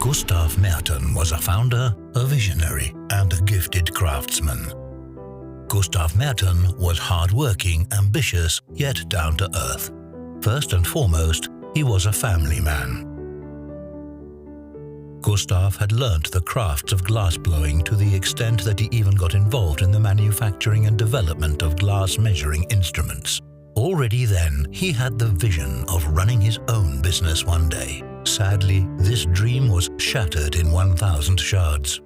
Gustav Merten was a founder, a visionary, and a gifted craftsman. Gustav Merten was hard-working, ambitious, yet down-to-earth. First and foremost, he was a family man. Gustav had learnt the crafts of glassblowing to the extent that he even got involved in the manufacturing and development of glass measuring instruments. Already then, he had the vision of running his own business one day. Sadly, this dream was shattered in 1,000 shards.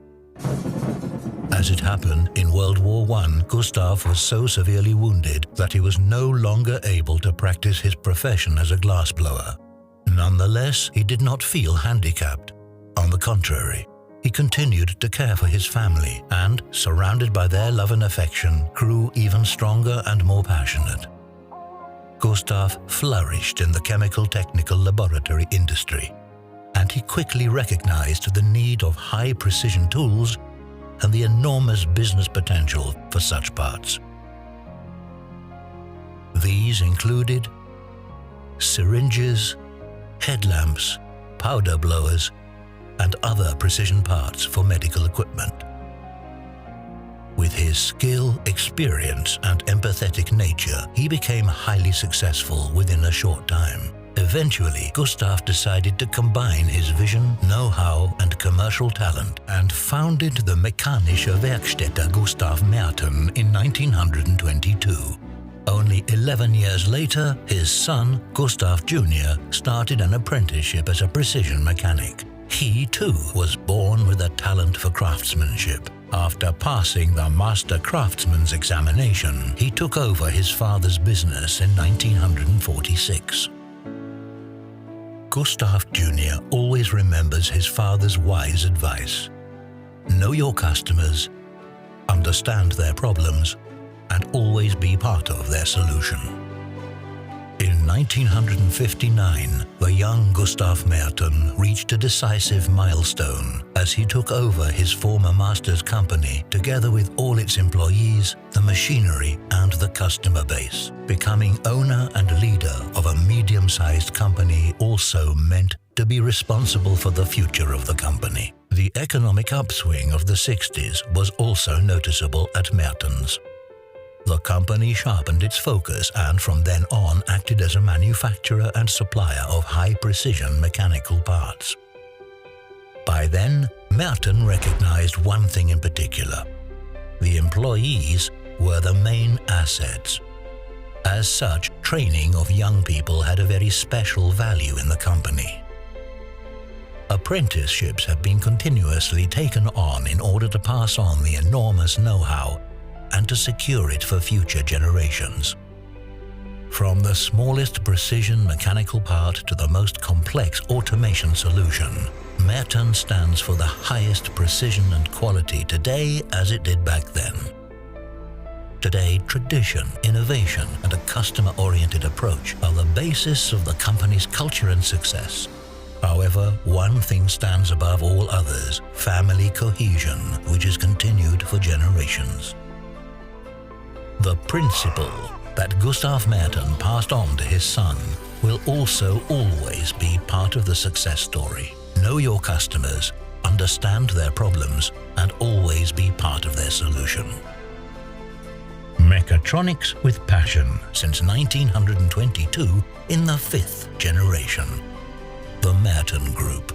As it happened, in World War I, Gustav was so severely wounded that he was no longer able to practice his profession as a glassblower. Nonetheless, he did not feel handicapped. On the contrary, he continued to care for his family and, surrounded by their love and affection, grew even stronger and more passionate. Gustav flourished in the chemical technical laboratory industry, and he quickly recognized the need of high-precision tools and the enormous business potential for such parts. These included syringes, headlamps, powder blowers, and other precision parts for medical equipment. With his skill, experience, and empathetic nature, he became highly successful within a short time. Eventually, Gustav decided to combine his vision, know-how, and commercial talent and founded the Mechanische Werkstätte Gustav Merten in 1922. Only 11 years later, his son, Gustav Jr., started an apprenticeship as a precision mechanic. He, too, was born with a talent for craftsmanship. After passing the Master Craftsman's examination, he took over his father's business in 1946. Gustav Jr. always remembers his father's wise advice. Know your customers, understand their problems, and always be part of their solution. In 1959, the young Gustav Merten reached a decisive milestone as he took over his former master's company together with all its employees, the machinery, and the customer base. Becoming owner and leader of a medium-sized company also meant to be responsible for the future of the company. The economic upswing of the 60s was also noticeable at Mertens. The company sharpened its focus and from then on acted as a manufacturer and supplier of high-precision mechanical parts. By then, Merten recognized one thing in particular. The employees were the main assets. As such, training of young people had a very special value in the company. Apprenticeships have been continuously taken on in order to pass on the enormous know-how and to secure it for future generations. From the smallest precision mechanical part to the most complex automation solution, Merten stands for the highest precision and quality today as it did back then. Today, tradition, innovation, and a customer-oriented approach are the basis of the company's culture and success. However, one thing stands above all others: family cohesion, which is continued for generations. The principle that Gustav Merten passed on to his son will also always be part of the success story. Know your customers, understand their problems, and always be part of their solution. Mechatronics with passion since 1922 in the 5th generation. The Merten Group.